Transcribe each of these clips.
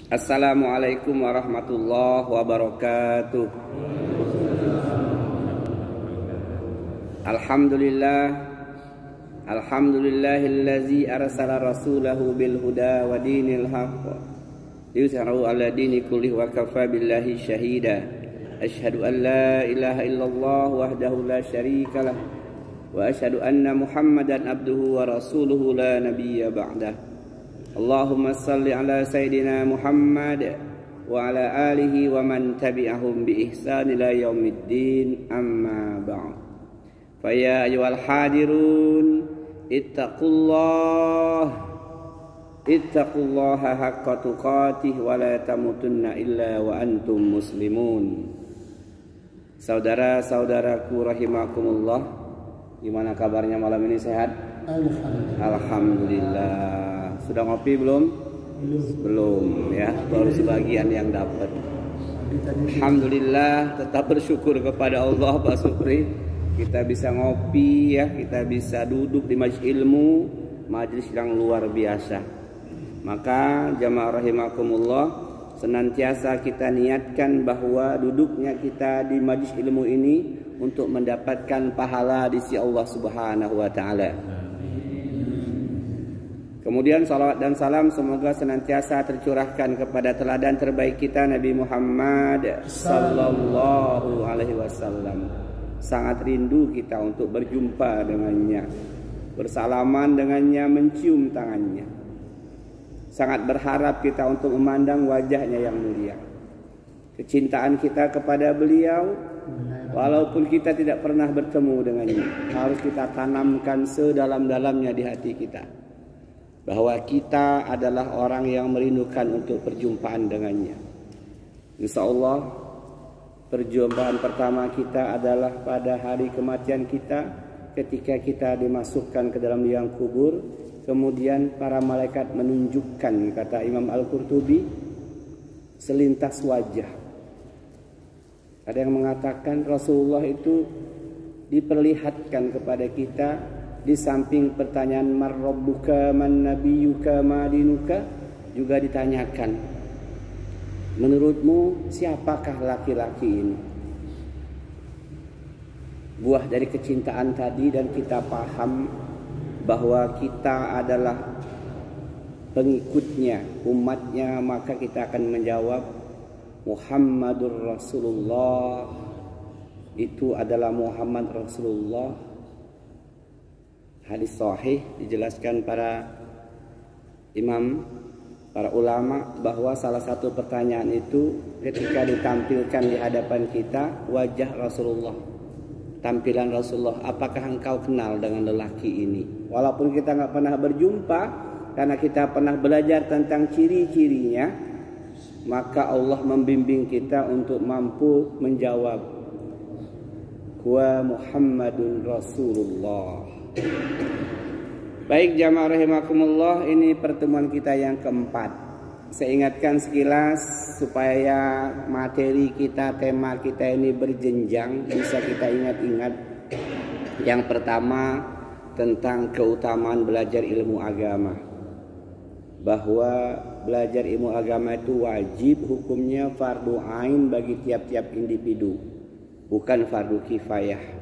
Assalamualaikum warahmatullahi wabarakatuh. Alhamdulillahillazi arsala rasulahu bil huda wa dinil haqq liyuzhirahu ala dini kullih wa kafa billahi syahida. Asyhadu an la ilaha illallah wahdahu la syarikalah wa asyhadu anna Muhammadan abduhu wa rasuluhu la nabiyya ba'dah. Allahumma salli ala Sayyidina Muhammad wa ala alihi wa man tabi'ahum bi ihsan ila yaumiddin, amma ba'd. Fa ya ayyuhal hadirun ittaqullaha haqqa tuqatih wa la tamutunna illa wa antum muslimun. Saudara-saudaraku rahimakumullah, gimana kabarnya malam ini, sehat? Alhamdulillah. Sudah ngopi belum? Belum ya, baru sebagian yang dapat. Alhamdulillah, tetap bersyukur kepada Allah Pak Supri. Kita bisa ngopi ya, kita bisa duduk di majelis ilmu, majelis yang luar biasa. Maka jamaah rahimakumullah, senantiasa kita niatkan bahwa duduknya kita di majelis ilmu ini untuk mendapatkan pahala di sisi Allah Subhanahu wa taala. Kemudian salawat dan salam semoga senantiasa tercurahkan kepada teladan terbaik kita, Nabi Muhammad sallallahu alaihi wasallam. Sangat rindu kita untuk berjumpa dengannya, bersalaman dengannya, mencium tangannya. Sangat berharap kita untuk memandang wajahnya yang mulia. Kecintaan kita kepada beliau, walaupun kita tidak pernah bertemu dengannya, harus kita tanamkan sedalam-dalamnya di hati kita, bahwa kita adalah orang yang merindukan untuk perjumpaan dengannya. Insya Allah perjumpaan pertama kita adalah pada hari kematian kita, ketika kita dimasukkan ke dalam liang kubur. Kemudian para malaikat menunjukkan, kata Imam Al-Qurtubi, selintas wajah. Ada yang mengatakan Rasulullah itu diperlihatkan kepada kita, di samping pertanyaan man rabbuka man nabiyuka ma dinuka, juga ditanyakan, menurutmu siapakah laki-laki ini? Buah dari kecintaan tadi, dan kita paham bahwa kita adalah pengikutnya, umatnya, maka kita akan menjawab Muhammadur Rasulullah. Itu adalah Muhammad Rasulullah. Hadis sahih dijelaskan para imam, para ulama, bahwa salah satu pertanyaan itu ketika ditampilkan di hadapan kita wajah Rasulullah, tampilan Rasulullah, apakah engkau kenal dengan lelaki ini? Walaupun kita nggak pernah berjumpa, karena kita pernah belajar tentang ciri-cirinya, maka Allah membimbing kita untuk mampu menjawab wa Muhammadun Rasulullah. Baik jamaah rahimakumullah, ini pertemuan kita yang keempat. Saya ingatkan sekilas supaya materi kita, tema kita ini berjenjang, bisa kita ingat-ingat. Yang pertama tentang keutamaan belajar ilmu agama, bahwa belajar ilmu agama itu wajib, hukumnya fardu ain bagi tiap-tiap individu, bukan fardu kifayah.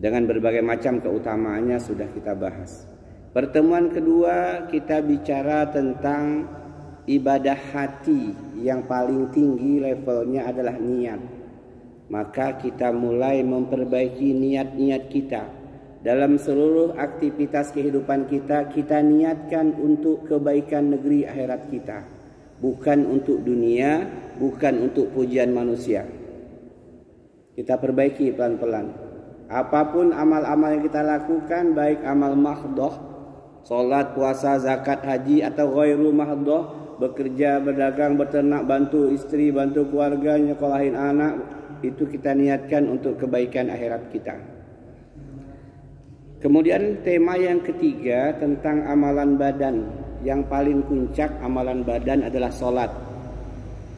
Dengan berbagai macam keutamaannya sudah kita bahas. Pertemuan kedua kita bicara tentang ibadah hati yang paling tinggi levelnya adalah niat. Maka kita mulai memperbaiki niat-niat kita. Dalam seluruh aktivitas kehidupan kita, kita niatkan untuk kebaikan negeri akhirat kita, bukan untuk dunia, bukan untuk pujian manusia. Kita perbaiki pelan-pelan. Apapun amal-amal yang kita lakukan, baik amal mahdhah, sholat, puasa, zakat, haji, atau ghairu mahdhah, bekerja, berdagang, berternak, bantu istri, bantu keluarga, nyekolahin anak, itu kita niatkan untuk kebaikan akhirat kita. Kemudian tema yang ketiga tentang amalan badan. Yang paling puncak amalan badan adalah sholat.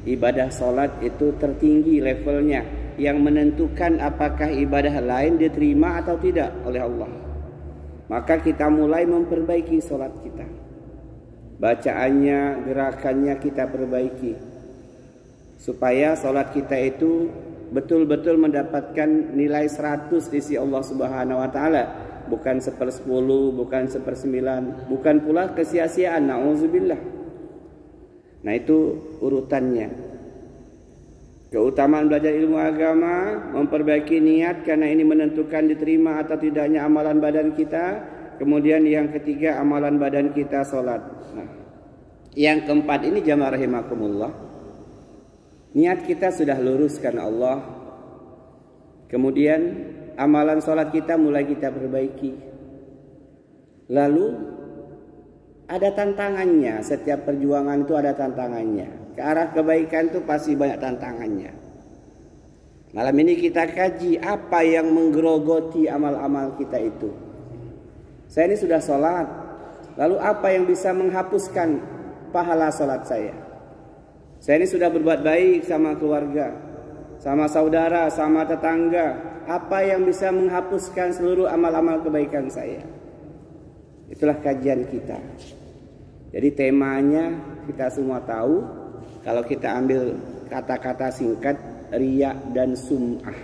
Ibadah sholat itu tertinggi levelnya, yang menentukan apakah ibadah lain diterima atau tidak oleh Allah. Maka kita mulai memperbaiki sholat kita. bacaannya, gerakannya kita perbaiki, supaya sholat kita itu betul-betul mendapatkan nilai 100 di sisi Allah Subhanahu wa taala, bukan 1/10, bukan 1/9, bukan pula kesia-siaan, nauzubillah. Nah, itu urutannya. Keutamaan belajar ilmu agama, memperbaiki niat karena ini menentukan diterima atau tidaknya amalan badan kita. Kemudian yang ketiga, amalan badan kita sholat. Nah, yang keempat ini jamaah rahimakumullah, niat kita sudah lurus karena Allah. Kemudian amalan sholat kita mulai kita perbaiki. Lalu ada tantangannya, setiap perjuangan itu ada tantangannya. Ke arah kebaikan itu pasti banyak tantangannya. Malam ini kita kaji apa yang menggerogoti amal-amal kita itu. Saya ini sudah sholat, lalu apa yang bisa menghapuskan pahala sholat saya? Saya ini sudah berbuat baik sama keluarga, sama saudara, sama tetangga. Apa yang bisa menghapuskan seluruh amal-amal kebaikan saya? Itulah kajian kita. Jadi temanya kita semua tahu. Kalau kita ambil kata-kata singkat, riya dan sum'ah.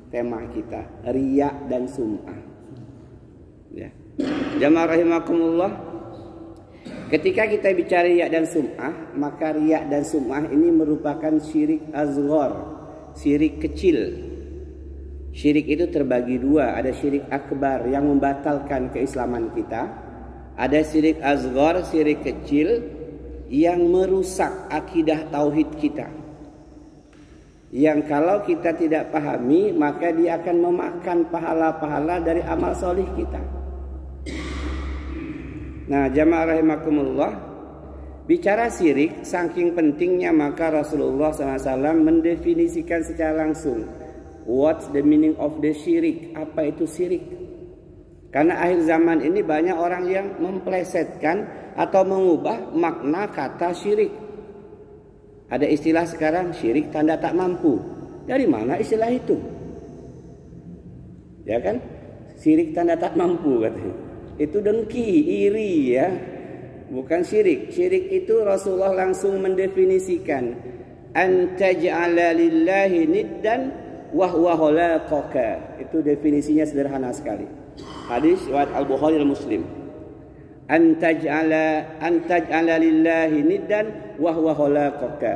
Tema kita, riya dan sum'ah. Ya. Jamaah rahimakumullah, ketika kita bicara riya dan sum'ah, maka riya dan sum'ah ini merupakan syirik azghar, syirik kecil. Syirik itu terbagi dua, ada syirik akbar yang membatalkan keislaman kita, ada syirik azghar, syirik kecil yang merusak akidah tauhid kita, yang kalau kita tidak pahami maka dia akan memakan pahala-pahala dari amal solih kita. Nah, jamaah rahimakumullah, bicara syirik saking pentingnya maka Rasulullah SAW mendefinisikan secara langsung what's the meaning of the syirik, apa itu syirik. Karena akhir zaman ini banyak orang yang memplesetkan atau mengubah makna kata syirik. Ada istilah sekarang syirik tanda tak mampu. Dari mana istilah itu? Ya kan? Syirik tanda tak mampu katanya. Itu dengki, iri ya. Bukan syirik. Syirik itu Rasulullah langsung mendefinisikan an taj'ala lillahi niddan wa huwa khalaqaka. Itu definisinya sederhana sekali. Hadis riwayat Al-Bukhari dan Muslim. An taj'ala lillahi niddan wa huwa khalaqaka.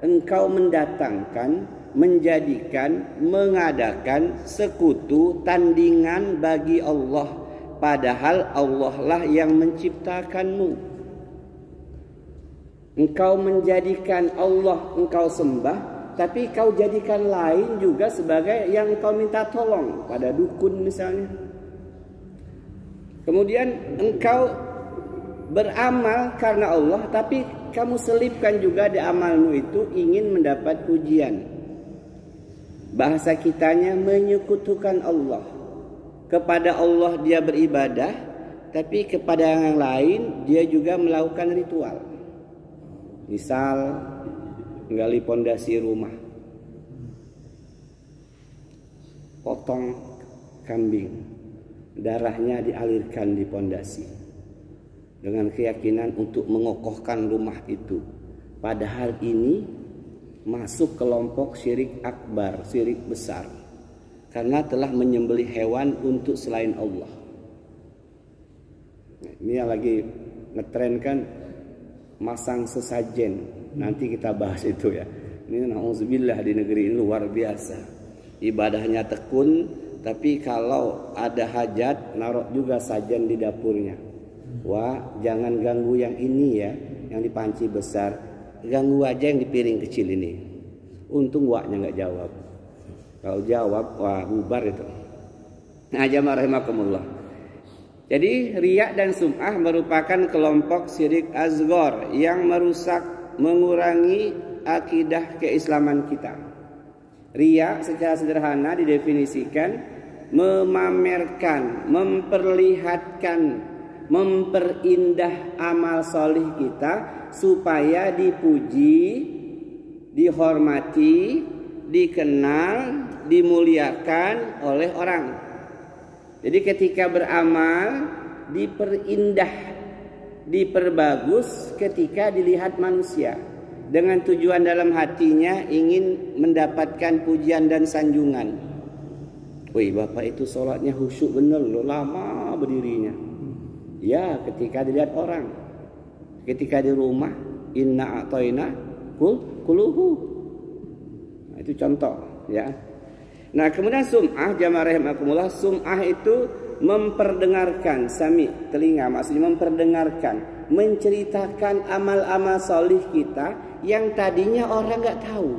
Engkau mendatangkan, menjadikan, mengadakan sekutu, tandingan bagi Allah, padahal Allah lah yang menciptakanmu. Engkau menjadikan Allah engkau sembah, tapi kau jadikan lain juga sebagai yang kau minta tolong, pada dukun misalnya. Kemudian engkau beramal karena Allah, tapi kamu selipkan juga di amalmu itu ingin mendapat pujian. Bahasa kitanya menyekutukan Allah. Kepada Allah dia beribadah, tapi kepada yang lain dia juga melakukan ritual. Misal menggali pondasi rumah, potong kambing, darahnya dialirkan di pondasi dengan keyakinan untuk mengokohkan rumah itu. Padahal ini masuk kelompok syirik akbar, syirik besar, karena telah menyembelih hewan untuk selain Allah. Ini yang lagi ngetren kan, masang sesajen. Nanti kita bahas itu ya. Ini na'udzubillah, di negeri ini luar biasa. Ibadahnya tekun, tapi kalau ada hajat naruh juga sajen di dapurnya. Wah, jangan ganggu yang ini ya, yang di panci besar. Ganggu aja yang di piring kecil ini. Untung waknya nggak jawab. Kalau jawab, wah bubar itu. Nah, jamaah rahimakumullah. Jadi riya dan sum'ah merupakan kelompok syirik azghar yang merusak, mengurangi akidah keislaman kita. Riya secara sederhana didefinisikan memamerkan, memperlihatkan, memperindah amal solih kita supaya dipuji, dihormati, dikenal, dimuliakan oleh orang. Jadi ketika beramal diperindah, diperbagus ketika dilihat manusia, dengan tujuan dalam hatinya ingin mendapatkan pujian dan sanjungan. Wih, bapak itu sholatnya khusyuk bener loh, lama berdirinya. Ya, ketika dilihat orang. Ketika di rumah, inna a'toina kuluhu. Nah, itu contoh ya. Nah, kemudian sum'ah, jamaah rahimakumullah, sum'ah itu memperdengarkan, sami, telinga, maksudnya memperdengarkan, menceritakan amal-amal solih kita yang tadinya orang nggak tahu.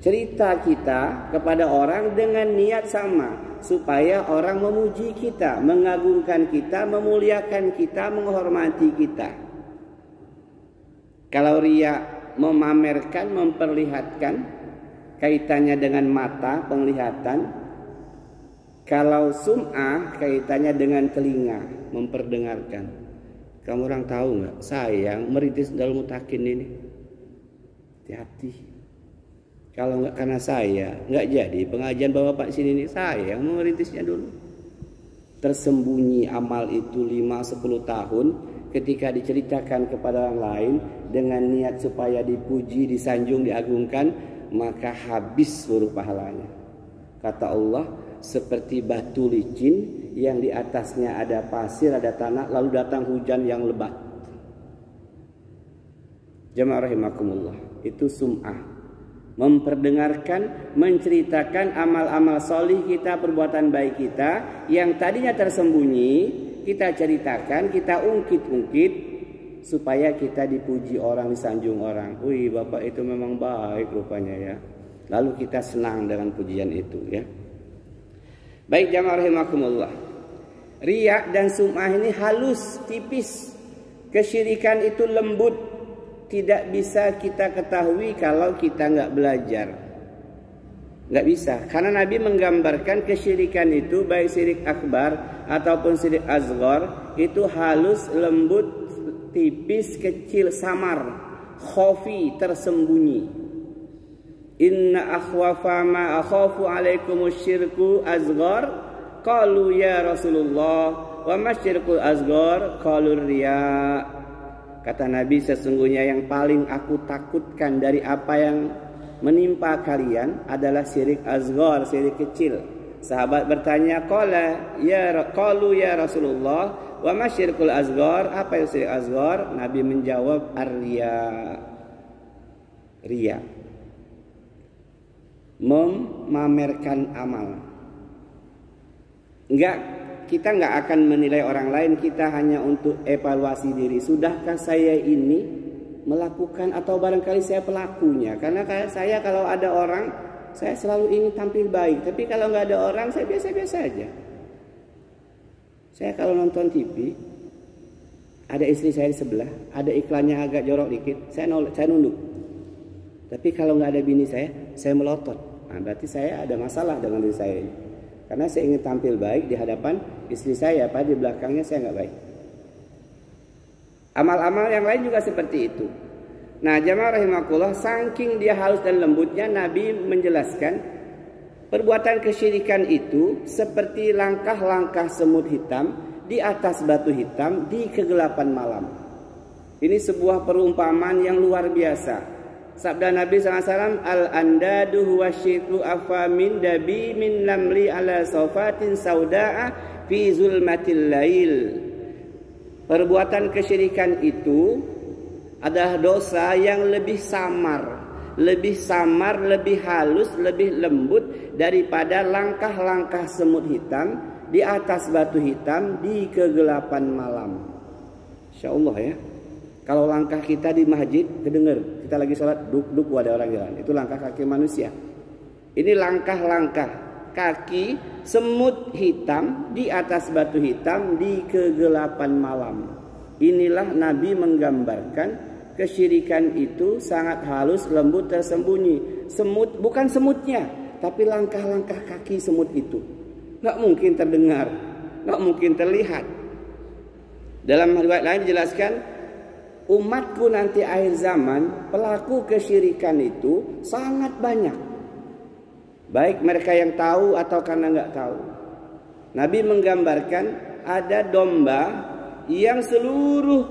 Cerita kita kepada orang dengan niat sama, supaya orang memuji kita, mengagungkan kita, memuliakan kita, menghormati kita. Kalau riya, memamerkan, memperlihatkan, kaitannya dengan mata, penglihatan. Kalau sum'ah kaitannya dengan telinga, memperdengarkan. Kamu orang tahu nggak? Saya merintis Darul Mutakin ini. Hati-hati. Kalau nggak karena saya, nggak jadi pengajian bapak sini ini. Saya yang merintisnya dulu. Tersembunyi amal itu 5-10 tahun. Ketika diceritakan kepada orang lain dengan niat supaya dipuji, disanjung, diagungkan, maka habis seluruh pahalanya. Kata Allah, seperti batu licin yang di atasnya ada pasir, ada tanah, lalu datang hujan yang lebat. Jamaah rahimakumullah, itu sum'ah. Memperdengarkan, menceritakan amal-amal solih kita, perbuatan baik kita yang tadinya tersembunyi, kita ceritakan, kita ungkit-ungkit supaya kita dipuji orang, disanjung orang. Wih, bapak itu memang baik rupanya ya. Lalu kita senang dengan pujian itu ya. Baik jamaah rahimakumullah. Riya dan sum'ah ini halus, tipis. Kesyirikan itu lembut. Tidak bisa kita ketahui kalau kita nggak belajar. Nggak bisa. Karena Nabi menggambarkan kesyirikan itu, baik syirik akbar ataupun syirik asghar, itu halus, lembut, tipis, kecil, samar, khafi, tersembunyi. Inna akhwafa ma akhafu alaikumus syirku asghar qalu ya Rasulullah wa masyirkul asghar qalu riya. Kata Nabi, sesungguhnya yang paling aku takutkan dari apa yang menimpa kalian adalah syirik asghar, syirik kecil. Sahabat bertanya, qalu ya Rasulullah wa masyirkul asghar, apa itu syirik asghar? Nabi menjawab ar-riya. Riya, memamerkan amal. Kita nggak akan menilai orang lain, kita hanya untuk evaluasi diri. Sudahkah saya ini melakukan, atau barangkali saya pelakunya? Karena saya kalau ada orang, saya selalu ingin tampil baik. Tapi kalau nggak ada orang, saya biasa-biasa aja. Saya kalau nonton TV, ada istri saya di sebelah, ada iklannya agak jorok dikit, saya nunduk. Tapi kalau nggak ada bini saya melotot. Nah, berarti saya ada masalah dengan diri saya ini. Karena saya ingin tampil baik di hadapan istri saya, di belakangnya saya nggak baik. Amal-amal yang lain juga seperti itu. Nah, jamaah rahimakumullah, saking dia halus dan lembutnya, Nabi menjelaskan perbuatan kesyirikan itu seperti langkah-langkah semut hitam di atas batu hitam di kegelapan malam. Ini sebuah perumpamaan yang luar biasa. Sabda Nabi SAW, al-andadu huwa syirku afa min dabi min namli ala sofatin sauda'a fi zulmatil lail. Perbuatan kesyirikan itu adalah dosa yang lebih samar, lebih halus, lebih lembut daripada langkah-langkah semut hitam di atas batu hitam di kegelapan malam. Insya Allah ya. Kalau langkah kita di masjid kedenger, kita lagi sholat, duk ada orang jalan, itu langkah kaki manusia. Ini langkah-langkah kaki semut hitam di atas batu hitam di kegelapan malam. Inilah Nabi menggambarkan kesyirikan itu sangat halus, lembut, tersembunyi. Semut, bukan semutnya, tapi langkah-langkah kaki semut itu. Nggak mungkin terdengar, nggak mungkin terlihat. Dalam riwayat lain dijelaskan, umatku nanti akhir zaman pelaku kesyirikan itu sangat banyak. Baik mereka yang tahu atau karena nggak tahu. Nabi menggambarkan ada domba yang seluruh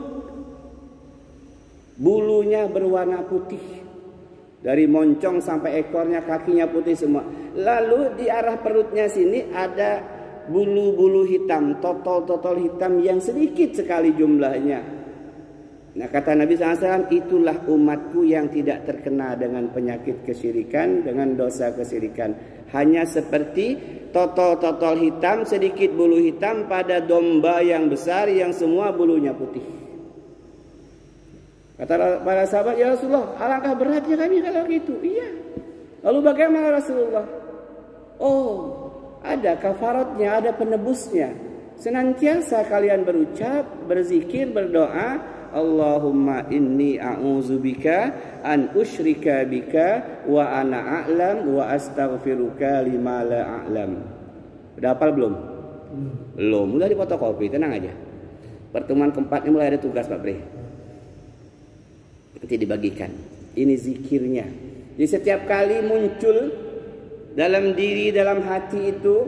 bulunya berwarna putih. Dari moncong sampai ekornya, kakinya putih semua. Lalu di arah perutnya sini ada bulu-bulu hitam, totol-totol hitam yang sedikit sekali jumlahnya. Nah, kata Nabi SAW, itulah umatku yang tidak terkena dengan penyakit kesyirikan, dengan dosa kesyirikan. Hanya seperti totol-totol hitam, sedikit bulu hitam pada domba yang besar yang semua bulunya putih. Kata para sahabat, ya Rasulullah, alangkah beratnya kami kalau gitu. Iya. Lalu bagaimana Rasulullah? Oh, ada kafaratnya, ada penebusnya. Senantiasa kalian berucap, berzikir, berdoa, Allahumma inni a'udzubika an usyrika bika wa ana a'lam wa astaghfiruka lima la a'lam. Udah hafal belum? Belum. Udah difotokopi, tenang aja. Pertemuan keempatnya mulai ada tugas Pak Bre. Nanti dibagikan. Ini zikirnya. Jadi setiap kali muncul dalam diri, dalam hati itu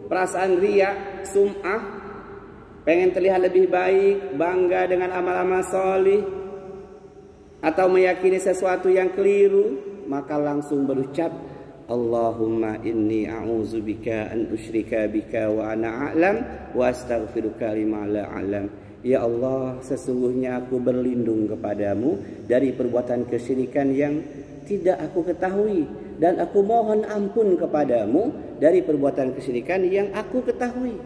perasaan riya, sum'ah, pengen terlihat lebih baik, bangga dengan amal-amal solih, atau meyakini sesuatu yang keliru, maka langsung berucap, Allahumma inni a'udzubika an usyrika bika wa ana a'lam wa astaghfiruka lima la a'lam. Ya Allah, sesungguhnya aku berlindung kepadamu dari perbuatan kesyirikan yang tidak aku ketahui, dan aku mohon ampun kepadamu dari perbuatan kesyirikan yang aku ketahui.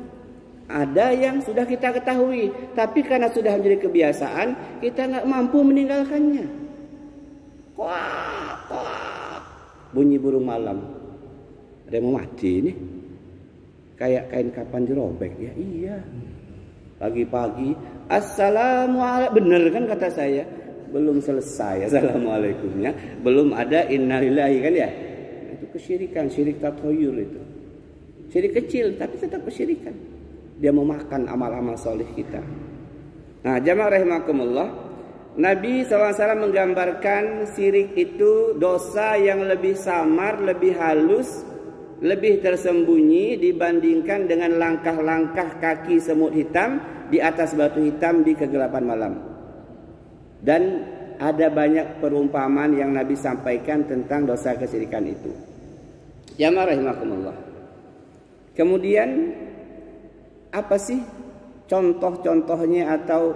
Ada yang sudah kita ketahui, tapi karena sudah menjadi kebiasaan, kita nggak mampu meninggalkannya. Kuak, kuak, bunyi burung malam. Ada yang mau mati ini? Kayak kain kapan dirobek ya? Iya. Pagi-pagi, assalamualaikum. Bener kan kata saya? Belum selesai assalamualaikumnya, belum ada innalillahi kan ya? Itu kesyirikan, syirik tatoyur itu. Syirik kecil tapi tetap kesyirikan. Dia memakan amal-amal soleh kita. Nah, jamaah rahimakumullah, Nabi SAW menggambarkan syirik itu dosa yang lebih samar, lebih halus, lebih tersembunyi dibandingkan dengan langkah-langkah kaki semut hitam di atas batu hitam di kegelapan malam. Dan ada banyak perumpamaan yang Nabi sampaikan tentang dosa kesyirikan itu. Jamaah rahimakumullah. Kemudian apa sih contoh-contohnya atau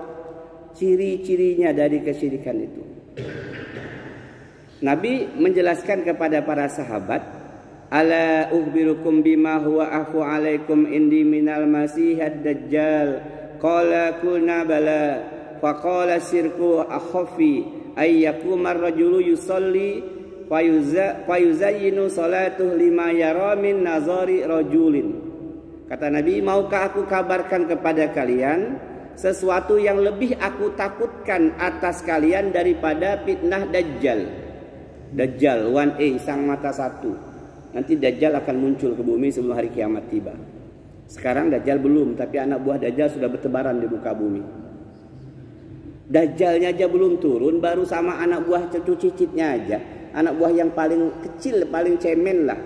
ciri-cirinya dari kesyirikan itu? Nabi menjelaskan kepada para sahabat, ala ukhbirukum bima huwa afu alaikum indi minal masihad dajjal. Qala kulna bala. Faqala sirku akhafi ayyakuma ar-rajulu yusalli fayuzayyinu salatuh lima yara min nazari rajulin. Kata Nabi, maukah aku kabarkan kepada kalian sesuatu yang lebih aku takutkan atas kalian daripada fitnah Dajjal. Dajjal, 1A, sang mata satu. Nanti Dajjal akan muncul ke bumi sebelum hari kiamat tiba. Sekarang Dajjal belum, tapi anak buah Dajjal sudah bertebaran di muka bumi. Dajjalnya aja belum turun, baru sama anak buah cucu-cicitnya aja. Anak buah yang paling kecil, paling cemen lah.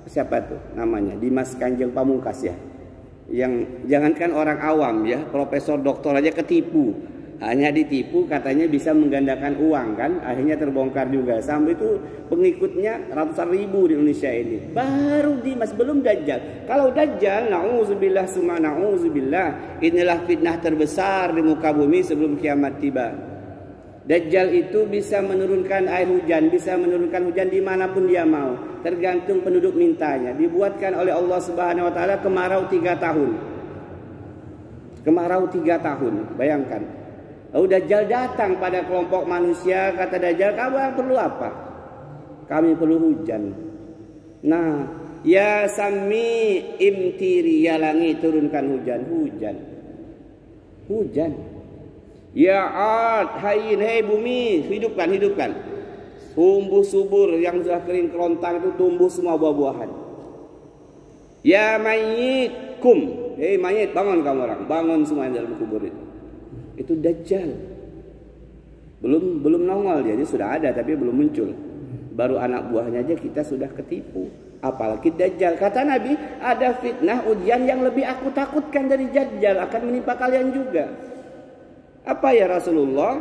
Siapa tuh namanya? Dimas Kanjeng Pamungkas ya. Yang jangankan orang awam ya, profesor doktor aja ketipu. Hanya ditipu katanya bisa menggandakan uang kan, akhirnya terbongkar juga. Sampai itu pengikutnya ratusan ribu di Indonesia ini. Baru Dimas, belum Dajjal. Kalau Dajjal, na'udzubillah summa na'udzubillah, inilah fitnah terbesar di muka bumi sebelum kiamat tiba. Dajjal itu bisa menurunkan air hujan, bisa menurunkan hujan dimanapun dia mau, tergantung penduduk mintanya. Dibuatkan oleh Allah Subhanahu Wa Taala kemarau 3 tahun. Kemarau 3 tahun, bayangkan. Lalu Dajjal datang pada kelompok manusia, kata Dajjal, kamu perlu apa? Kami perlu hujan. Nah, ya sami imtiri, ya langit turunkan hujan, hujan. Hujan. Ya Ad, hai bumi, hidupkan, hidupkan. Tumbuh subur yang sudah kering kerontang itu tumbuh semua buah-buahan. Ya mayit, kum. Hei mayit, bangun kamu orang, bangun semua yang dalam kubur itu. Itu Dajjal. Belum nongol dia sudah ada tapi belum muncul. Baru anak buahnya aja kita sudah ketipu. Apalagi Dajjal. Kata Nabi, ada fitnah ujian yang lebih aku takutkan dari Dajjal, akan menimpa kalian juga. Apa ya Rasulullah?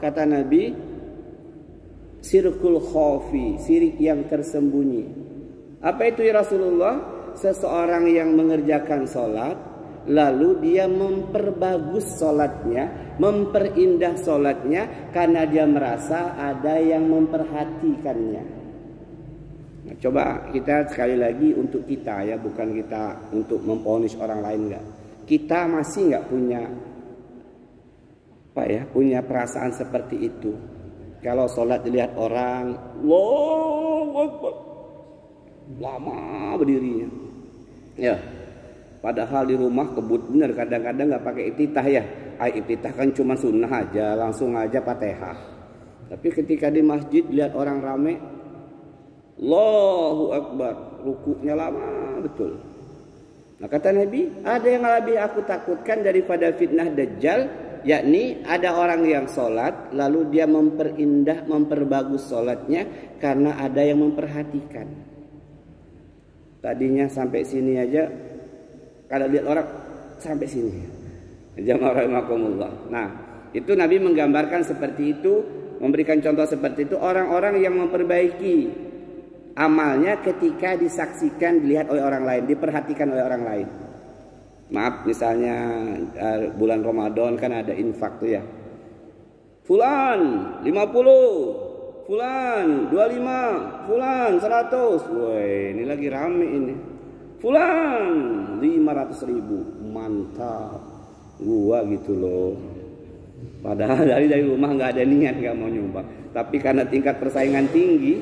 Kata Nabi, sirkul khofi, sirik yang tersembunyi. Apa itu ya Rasulullah? Seseorang yang mengerjakan sholat, lalu dia memperbagus sholatnya, memperindah sholatnya, karena dia merasa ada yang memperhatikannya. Nah, coba kita sekali lagi untuk kita ya, bukan kita untuk memponis orang lain, enggak. Kita masih enggak punya punya perasaan seperti itu. Kalau sholat dilihat orang, Allahu Akbar, lama berdirinya. Ya, padahal di rumah kebut bener, kadang-kadang nggak pakai iftitah ya. Iftitah kan cuma sunnah aja, langsung aja Fatihah. Tapi ketika di masjid lihat orang rame, Allahu Akbar, rukuknya lama betul. Nah kata Nabi, ada yang lebih aku takutkan daripada fitnah Dajjal, yakni ada orang yang sholat lalu dia memperindah, memperbagus sholatnya karena ada yang memperhatikan. Tadinya sampai sini aja, kalau lihat orang sampai sini. Jamaah rahimakumullah. Nah, itu Nabi menggambarkan seperti itu, memberikan contoh seperti itu, orang-orang yang memperbaiki amalnya ketika disaksikan, dilihat oleh orang lain, diperhatikan oleh orang lain. Maaf, misalnya bulan Ramadan kan ada infak tuh ya. Fulan 50, Fulan 25, Fulan 100. Woi, ini lagi rame ini. Fulan 500.000, mantap. Gua gitu loh. Padahal dari rumah nggak ada niat, nggak mau nyumbang. Tapi karena tingkat persaingan tinggi,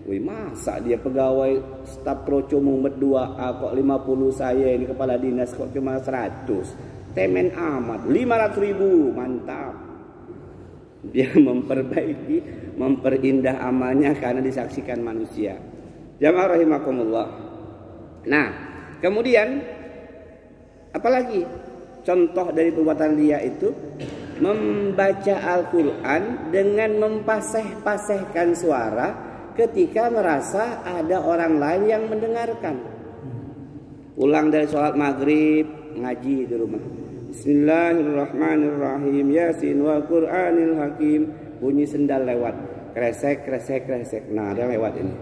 wih, masa dia pegawai staf Proco Mumet 2A kok 50, saya ini kepala dinas kok cuma 100. Temen amat, 500.000, mantap. Dia memperbaiki, memperindah amalnya karena disaksikan manusia. Jamaah rahimakumullah. Nah, kemudian apalagi contoh dari perbuatan dia itu membaca Al-Quran dengan mempaseh-pasehkan suara ketika merasa ada orang lain yang mendengarkan. Pulang dari sholat maghrib, ngaji di rumah. Bismillahirrahmanirrahim. Yasin wal Qur'anil Hakim. Bunyi sendal lewat. Kresek, kresek, kresek. Nah, ada lewat ini.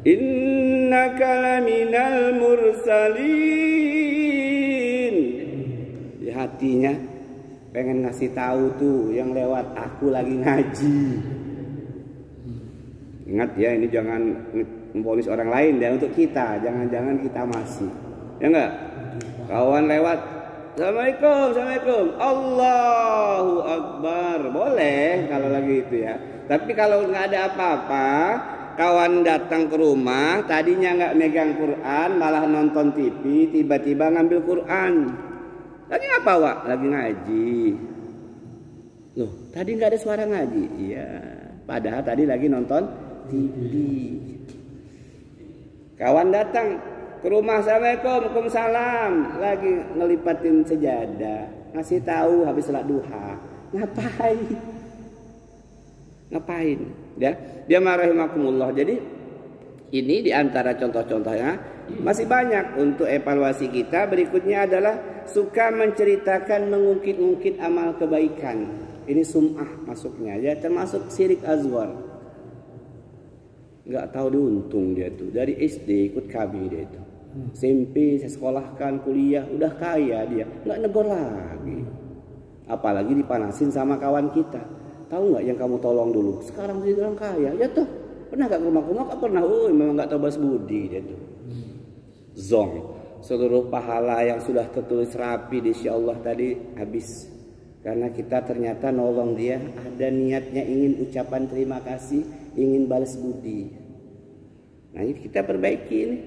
Innaka laminal mursalin. Di hatinya pengen ngasih tahu tuh yang lewat, aku lagi ngaji. Ingat ya, ini jangan memponis orang lain ya, untuk kita. Jangan-jangan kita masih. Ya enggak? Kawan lewat, Assalamualaikum, Assalamualaikum, Allahu Akbar. Boleh kalau lagi itu ya. Tapi kalau nggak ada apa-apa, kawan datang ke rumah, tadinya nggak megang Quran, malah nonton TV, tiba-tiba ngambil Quran. Tadi apa, Wak? Lagi ngaji. Loh, tadi nggak ada suara ngaji. Iya, padahal tadi lagi nonton TV. Kawan datang ke rumah, Assalamualaikum, Waalaikumsalam, lagi ngelipatin sejadah, ngasih tahu habis salat duha. Ngapain? Ya, dia marahimakumullah. Jadi ini diantara contoh-contohnya, masih banyak untuk evaluasi kita. Berikutnya adalah suka menceritakan, mengungkit-ungkit amal kebaikan. Ini sum'ah masuknya ya, termasuk syirik azwar. Nggak tahu diuntung dia tuh. Dari SD ikut kami dia itu. SMP saya sekolahkan, kuliah, udah kaya dia, nggak negor lagi. Apalagi dipanasin sama kawan kita. Tahu nggak yang kamu tolong dulu, sekarang jadi orang kaya. Ya tuh, pernah gak ke rumah-rumah? Gak pernah. Memang nggak tahu balas budi dia tuh. Zong, seluruh pahala yang sudah tertulis rapi di sisi Allah tadi habis. Karena kita ternyata nolong dia, ada niatnya ingin ucapan terima kasih, ingin balas budi. Nah ini kita perbaiki ini.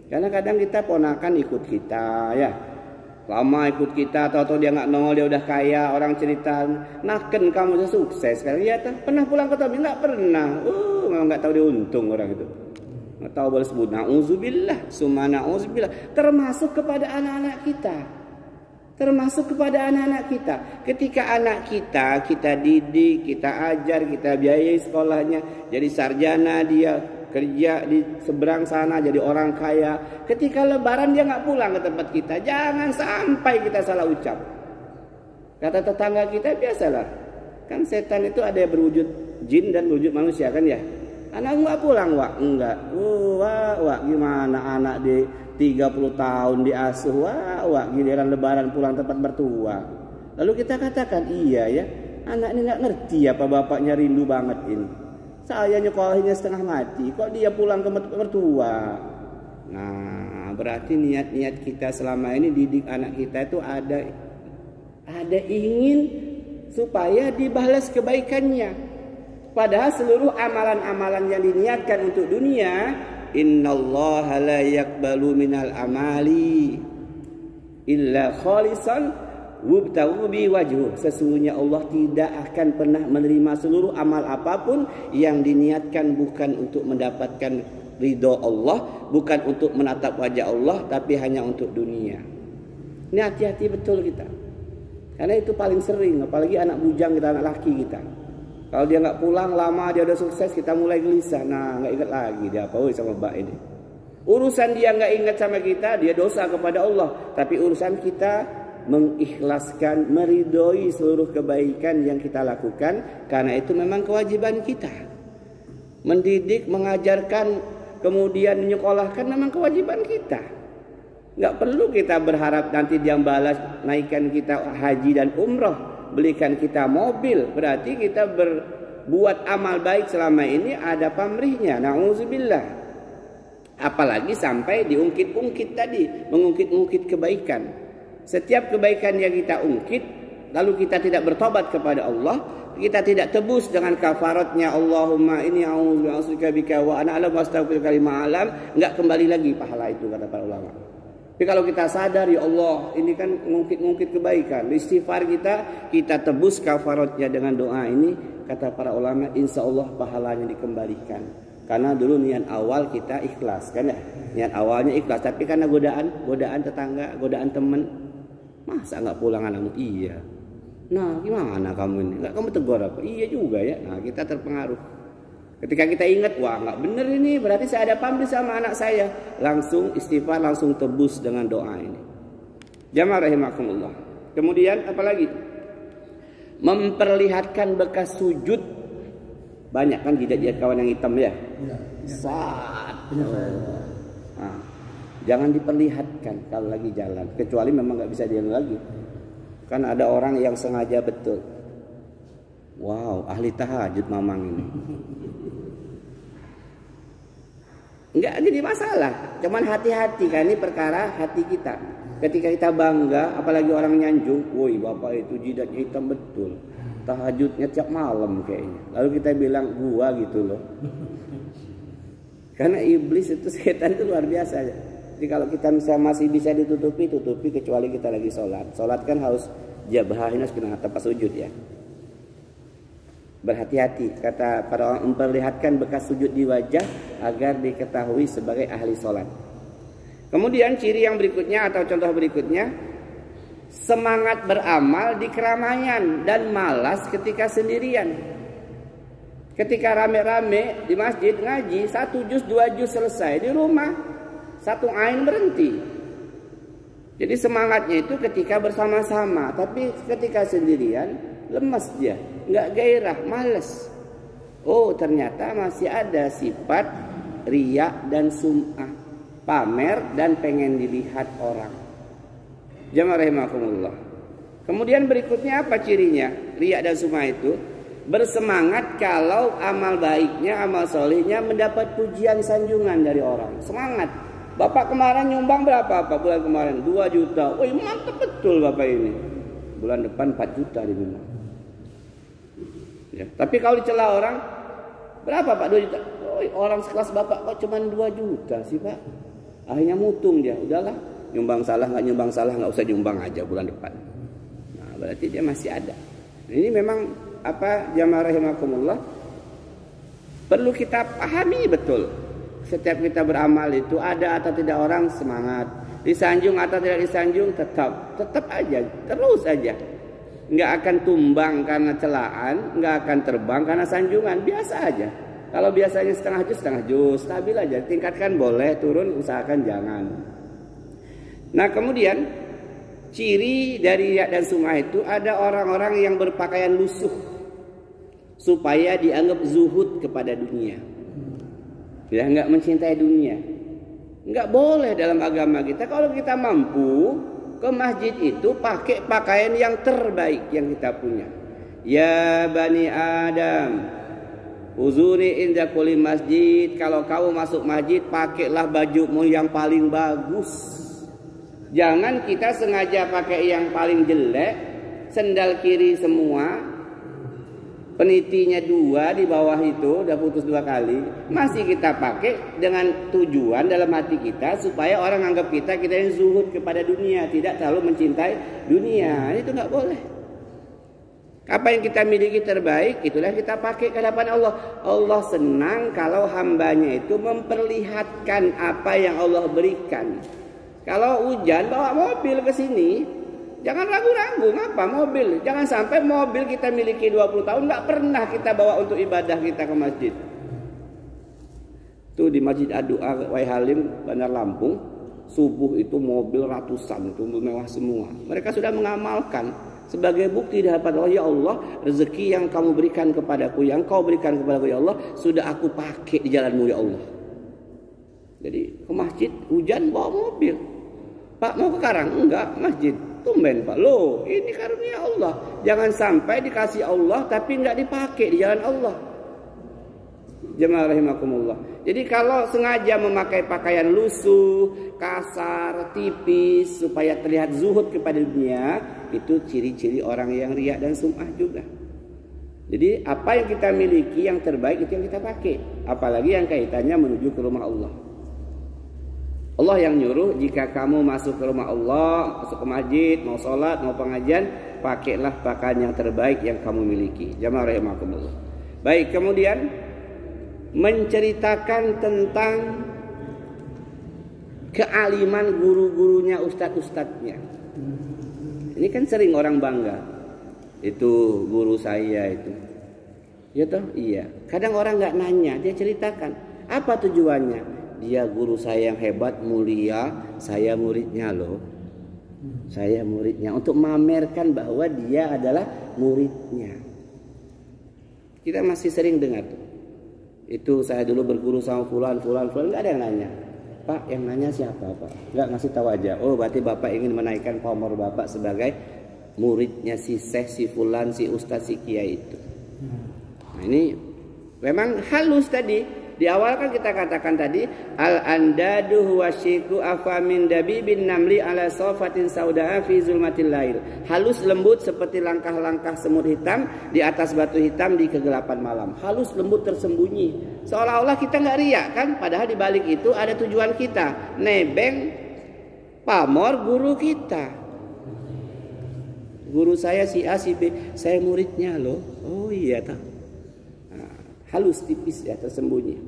Karena kadang kita ponakan ikut kita ya, lama ikut kita, atau dia nggak nongol, dia udah kaya, orang cerita, naken kamu sudah sukses sekarang. Ya pernah pulang ke Tabi? Nggak pernah. Memang nggak tahu dia untung orang itu, nggak tahu balas budi. Na'udzubillah, summa na'udzubillah. Termasuk kepada anak-anak kita. Termasuk kepada anak-anak kita. Ketika anak kita didik, kita ajar, kita biayai sekolahnya, jadi sarjana dia, kerja di seberang sana jadi orang kaya. Ketika lebaran dia nggak pulang ke tempat kita. Jangan sampai kita salah ucap. Kata tetangga kita, biasalah, kan setan itu ada yang berwujud jin dan berwujud manusia kan ya. Anak nggak pulang, Wak? Enggak. Wak, gimana anak di 30 tahun diasuh, Wak, giliran lebaran pulang tempat mertua. Lalu kita katakan, iya ya, anak ini nggak ngerti apa bapaknya rindu banget ini. Saya nyekolahinnya setengah mati, kok dia pulang ke mertua. Nah, berarti niat-niat kita selama ini didik anak kita itu ada ingin supaya dibalas kebaikannya. Padahal seluruh amalan-amalan yang diniatkan untuk dunia, innallaha la yaqbalu minal amali illa khalisan wabtaghu bi wajhu. Sesungguhnya Allah tidak akan pernah menerima seluruh amal apapun yang diniatkan bukan untuk mendapatkan ridho Allah, bukan untuk menatap wajah Allah, tapi hanya untuk dunia. Ini hati-hati betul kita. Karena itu paling sering, apalagi anak bujang kita, anak laki kita. Kalau dia nggak pulang lama, dia udah sukses, kita mulai gelisah. Nah, nggak ingat lagi dia apa sama mbak ini. Urusan dia nggak ingat sama kita, dia dosa kepada Allah. Tapi urusan kita mengikhlaskan, meridhoi seluruh kebaikan yang kita lakukan, karena itu memang kewajiban kita. Mendidik, mengajarkan, kemudian menyekolahkan memang kewajiban kita. Nggak perlu kita berharap nanti dia balas naikkan kita haji dan umroh, belikan kita mobil. Berarti kita berbuat amal baik selama ini ada pamrihnya. Na'udzubillah. Apalagi sampai diungkit-ungkit tadi, mengungkit-ungkit kebaikan. Setiap kebaikan yang kita ungkit, lalu kita tidak bertobat kepada Allah, kita tidak tebus dengan kafaratnya, Allahumma inni a'udzubika bika wa ana a'lamu astaghfiruka lima a'lam, enggak kembali lagi pahala itu, kata para ulama. Tapi kalau kita sadar, ya Allah, ini kan ngungkit-ngungkit kebaikan, istighfar kita tebus kafaratnya dengan doa ini, kata para ulama, insya Allah pahalanya dikembalikan. Karena dulu niat awal kita ikhlas, kan ya? Niat awalnya ikhlas, tapi karena godaan tetangga, godaan teman, masa nggak pulang anakmu? Iya. Nah, gimana kamu ini? Nggak kamu tegur apa? Iya juga ya. Nah, kita terpengaruh. Ketika kita ingat, wah nggak bener ini, berarti saya ada pamrih sama anak saya. Langsung istighfar, langsung tebus dengan doa ini. Jamaah rahimakumullah. Kemudian apalagi? Memperlihatkan bekas sujud. Banyak kan jidat-jidat kawan yang hitam ya? Saat. Nah, jangan diperlihatkan kalau lagi jalan. Kecuali memang nggak bisa jalan lagi. Kan ada orang yang sengaja betul. Wow, ahli tahajud mamang ini. Enggak jadi masalah, cuman hati-hati kan, ini perkara hati kita. Ketika kita bangga, apalagi orang nyanjung, woi bapak itu jidatnya hitam betul, tahajudnya tiap malam kayaknya. Lalu kita bilang gua gitu loh. Karena iblis itu, setan itu luar biasa ya. Jadi kalau kita masih bisa ditutupi, kecuali kita lagi sholat. Sholat kan harus jabahnya harus kena tempat sujud ya. Berhati-hati, kata para orang, memperlihatkan bekas sujud di wajah agar diketahui sebagai ahli sholat. Kemudian ciri yang berikutnya atau contoh berikutnya, semangat beramal di keramaian dan malas ketika sendirian. Ketika rame-rame di masjid ngaji, 1 juz 2 juz selesai, di rumah 1 ain berhenti. Jadi semangatnya itu ketika bersama-sama, tapi ketika sendirian lemas dia, nggak gairah, malas. Oh, ternyata masih ada sifat riya dan sum'ah, pamer dan pengen dilihat orang. Jamaah rahimakumullah. Kemudian berikutnya apa cirinya? Riya dan sum'ah itu bersemangat kalau amal baiknya, amal solehnya mendapat pujian sanjungan dari orang. Semangat. Bapak kemarin nyumbang berapa Pak bulan kemarin? 2 juta. Wih, mantap betul Bapak ini. Bulan depan 4 juta dibilang. Ya, tapi kalau dicela orang, berapa Pak? 2 juta. Oh, orang sekelas Bapak kok cuma 2 juta sih Pak. Akhirnya mutung dia. Udahlah, nyumbang salah nggak usah nyumbang aja bulan depan. Nah, berarti dia masih ada. Ini memang apa, jamaah rahimakumullah, perlu kita pahami betul. Setiap kita beramal itu ada atau tidak orang semangat, disanjung atau tidak disanjung tetap aja, terus aja. Nggak akan tumbang karena celaan, nggak akan terbang karena sanjungan, biasa aja. Kalau biasanya setengah jus, stabil aja. Tingkatkan boleh, turun usahakan jangan. Nah kemudian ciri dari riya dan sum'ah itu ada orang-orang yang berpakaian lusuh supaya dianggap zuhud kepada dunia. Ya, nggak mencintai dunia. Nggak boleh dalam agama kita. Kalau kita mampu ke masjid itu pakai pakaian yang terbaik yang kita punya. Ya Bani Adam, uzuri inda kulli masjid. Kalau kamu masuk masjid, pakailah bajumu yang paling bagus. Jangan kita sengaja pakai yang paling jelek, sendal kiri semua, penitinya 2 di bawah itu udah putus 2 kali, masih kita pakai dengan tujuan dalam hati kita supaya orang anggap kita yang zuhud kepada dunia, tidak terlalu mencintai dunia. Itu nggak boleh. Apa yang kita miliki terbaik, itulah kita pakai ke hadapan Allah. Allah senang kalau hambanya itu memperlihatkan apa yang Allah berikan. Kalau hujan, bawa mobil ke sini. Jangan ragu-ragu, ngapa mobil? Jangan sampai mobil kita miliki 20 tahun nggak pernah kita bawa untuk ibadah kita ke masjid. Tuh di Masjid Ad-Du'a Wai Halim, Bandar Lampung, subuh itu mobil ratusan, itu mewah semua. Mereka sudah mengamalkan sebagai bukti di hadapan Allah, ya Allah, rezeki yang kamu berikan kepadaku, yang kau berikan kepadaku ya Allah, sudah aku pakai di jalanmu ya Allah. Jadi ke masjid hujan bawa mobil. Pak mau ke Karang? Enggak, masjid. Tumben Pak. Loh, ini karunia Allah. Jangan sampai dikasih Allah tapi enggak dipakai di jalan Allah. Jemaah rahimakumullah. Jadi kalau sengaja memakai pakaian lusuh, kasar, tipis supaya terlihat zuhud kepada dunia, itu ciri-ciri orang yang riya dan sum'ah juga. Jadi apa yang kita miliki yang terbaik itu yang kita pakai, apalagi yang kaitannya menuju ke rumah Allah. Allah yang nyuruh, jika kamu masuk ke rumah Allah, masuk ke masjid, mau sholat, mau pengajian, pakailah pakaian yang terbaik yang kamu miliki. Jamaah rahimakumullah. Baik, kemudian menceritakan tentang kealiman guru-gurunya, ustadz-ustadznya. Ini kan sering orang bangga. Itu guru saya itu. Ya toh? Iya. Kadang orang nggak nanya, dia ceritakan. Apa tujuannya? Dia guru saya yang hebat, mulia, saya muridnya loh. Saya muridnya, untuk memamerkan bahwa dia adalah muridnya. Kita masih sering dengar tuh. Itu saya dulu berguru sama fulan, nggak ada yang nanya. Pak, yang nanya siapa Pak? Nggak ngasih tahu aja. Oh, berarti Bapak ingin menaikkan pamor Bapak sebagai muridnya si Syekh, si fulan, si ustaz, si kiai itu. Nah, ini memang halus tadi. Di awal kan kita katakan tadi, al-andadu huwa syiku afamin dabibin namli ala sofatin sauda'a fi zulmatil lail. Halus lembut seperti langkah-langkah semut hitam di atas batu hitam di kegelapan malam. Halus lembut tersembunyi. Seolah-olah kita nggak riak kan, padahal di balik itu ada tujuan kita, nebeng pamor guru kita. Guru saya si A si B, saya muridnya loh. Oh iya tak. Halus tipis ya, tersembunyi.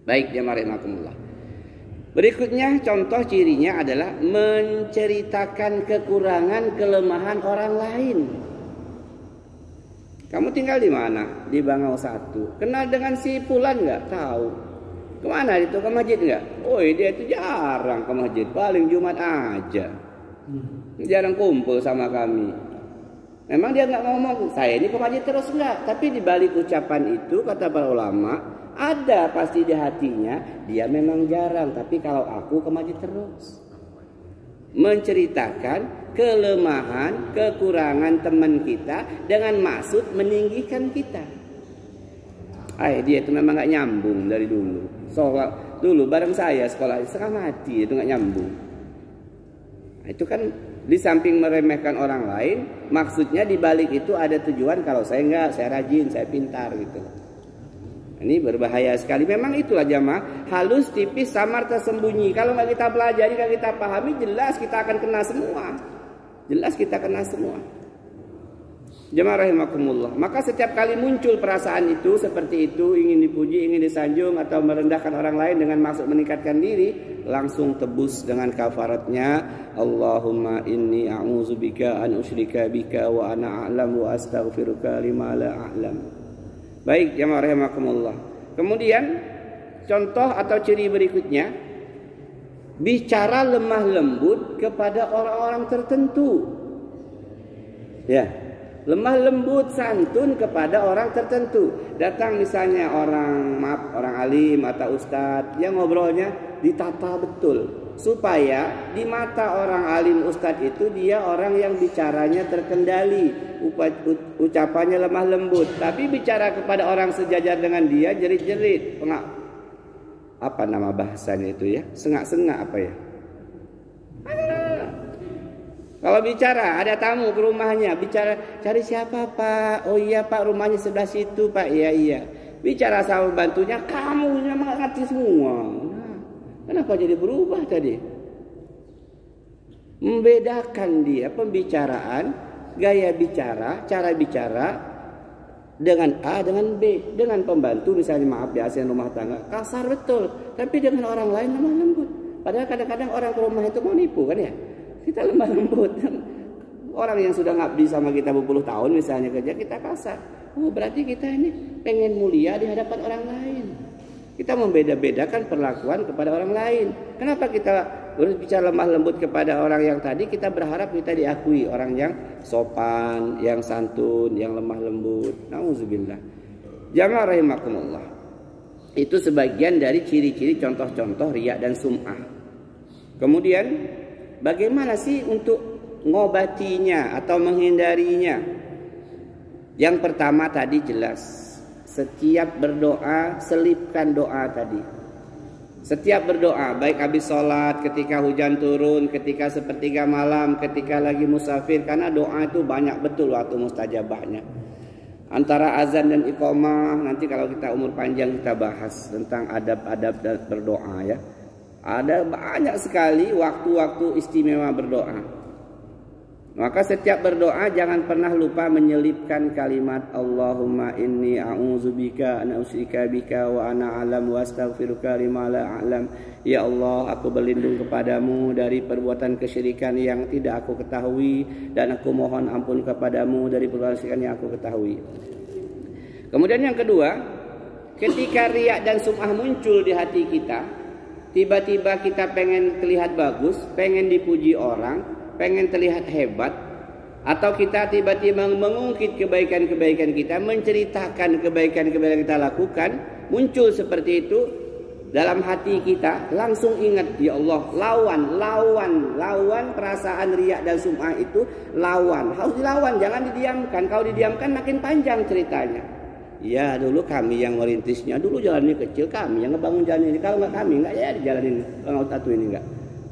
Baik, jamaah rahimakumullah. Berikutnya contoh cirinya adalah menceritakan kekurangan kelemahan orang lain. Kamu tinggal di mana? Di Bangau 1. Kenal dengan si fulan nggak? Tahu. Kemana itu? Ke masjid nggak? Oh dia itu jarang ke masjid, paling Jumat aja. Jarang kumpul sama kami. Memang dia nggak ngomong, saya ini ke masjid terus enggak. Tapi di balik ucapan itu, kata para ulama, ada pasti di hatinya, dia memang jarang. Tapi kalau aku ke masjid terus. Menceritakan kelemahan, kekurangan teman kita dengan maksud meninggikan kita. Dia itu memang nggak nyambung dari dulu. Soal dulu bareng saya sekolah, setengah mati itu nggak nyambung. Nah, itu kan di samping meremehkan orang lain, maksudnya di balik itu ada tujuan, kalau saya enggak, saya rajin, saya pintar gitu. Ini berbahaya sekali. Memang itulah jamaah, halus, tipis, samar, tersembunyi. Kalau nggak kita pelajari, nggak kita pahami, jelas kita akan kena semua. Jelas kita kena semua. Jamaah rahimakumullah. Maka setiap kali muncul perasaan itu seperti itu, ingin dipuji, ingin disanjung atau merendahkan orang lain dengan maksud meningkatkan diri, langsung tebus dengan kafaratnya, Allahumma inni a'udzubika an usyrika bika wa ana a'lam wa astaghfiruka lima la a'lam. Baik, jamaah rahimakumullah. Kemudian contoh atau ciri berikutnya, bicara lemah lembut kepada orang-orang tertentu. Ya, lemah lembut santun kepada orang tertentu. Datang misalnya orang alim atau ustadz, yang ngobrolnya ditata betul supaya di mata orang alim ustadz itu dia orang yang bicaranya terkendali, ucapannya lemah lembut. Tapi bicara kepada orang sejajar dengan dia jerit-jerit, apa nama bahasanya itu ya, sengak-sengak apa ya. Kalau bicara ada tamu ke rumahnya, bicara cari siapa pak? Oh iya pak, rumahnya sebelah situ pak. Iya. Bicara sama bantunya, kamu ngerti semua. Kenapa jadi berubah tadi? Membedakan dia pembicaraan, gaya bicara, cara bicara dengan A dengan B. Dengan pembantu misalnya, maaf ya, asisten rumah tangga, kasar betul. Tapi dengan orang lain lemah lembut. Padahal kadang-kadang orang ke rumah itu mau nipu kan ya. Kita lemah lembut. Orang yang sudah ngabdi sama kita berpuluh tahun misalnya kerja, kita kasar. Oh berarti kita ini pengen mulia di hadapan orang lain. Kita membeda-bedakan perlakuan kepada orang lain. Kenapa kita berbicara lemah lembut kepada orang yang tadi? Kita berharap kita diakui orang yang sopan, yang santun, yang lemah lembut. Nauzubillah. Jamaah rahimakumullah. Itu sebagian dari ciri-ciri contoh-contoh riya dan sum'ah. Kemudian bagaimana sih untuk ngobatinya atau menghindarinya? Yang pertama tadi jelas. Setiap berdoa, selipkan doa tadi. Setiap berdoa, baik habis sholat, ketika hujan turun, ketika sepertiga malam, ketika lagi musafir. Karena doa itu banyak betul waktu mustajabahnya. Antara azan dan iqamah, nanti kalau kita umur panjang kita bahas tentang adab-adab berdoa ya. Ada banyak sekali waktu-waktu istimewa berdoa. Maka setiap berdoa jangan pernah lupa menyelipkan kalimat Allahumma inni a'udzubika an usyrika bika wa ana a'lam wa astaghfiruka lima la a'lam. Ya Allah, aku berlindung kepadamu dari perbuatan kesyirikan yang tidak aku ketahui, dan aku mohon ampun kepadamu dari perbuatan kesyirikan yang aku ketahui. Kemudian yang kedua, ketika riya dan sum'ah muncul di hati kita, tiba-tiba kita pengen terlihat bagus, pengen dipuji orang, pengen terlihat hebat, atau kita tiba-tiba mengungkit kebaikan-kebaikan kita, menceritakan kebaikan-kebaikan kita lakukan, muncul seperti itu dalam hati kita, langsung ingat, ya Allah, lawan perasaan riya dan sum'ah itu, harus dilawan, jangan didiamkan. Kalau didiamkan makin panjang ceritanya. Ya dulu kami yang merintisnya, dulu jalannya kecil, kami yang ngebangun jalan ini. Kalau nggak kami nggak ya di jalan ini, kalau satu ini nggak.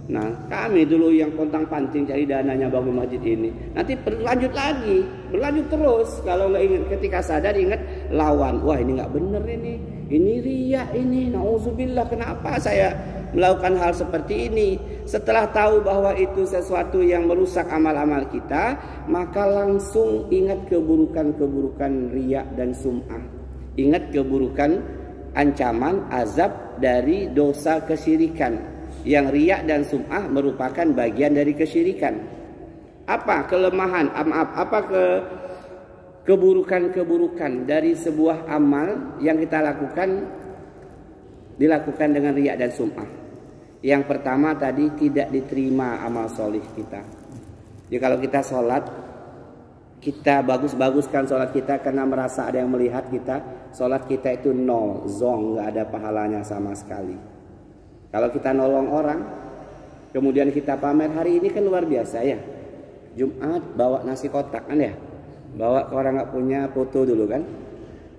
Nah kami dulu yang pontang-panting cari dananya bangun masjid ini. Nanti berlanjut lagi, berlanjut terus. Kalau nggak ingat, ketika sadar ingat lawan. Wah ini nggak bener ini riya ini. Nauzubillah, kenapa saya melakukan hal seperti ini? Setelah tahu bahwa itu sesuatu yang merusak amal-amal kita, maka langsung ingat keburukan-keburukan riya dan sum'ah. Ingat keburukan ancaman azab dari dosa kesyirikan. Yang riya dan sum'ah merupakan bagian dari kesyirikan. Apa kelemahan, apa keburukan-keburukan dari sebuah amal yang kita lakukan, dilakukan dengan riya dan sum'ah? Yang pertama tadi, tidak diterima amal solih kita. Jadi kalau kita sholat, kita bagus-baguskan sholat kita karena merasa ada yang melihat kita, sholat kita itu nol, zong, nggak ada pahalanya sama sekali. Kalau kita nolong orang, kemudian kita pamer, hari ini kan luar biasa ya. Jumat bawa nasi kotak kan ya. Bawa ke orang nggak punya, foto dulu kan.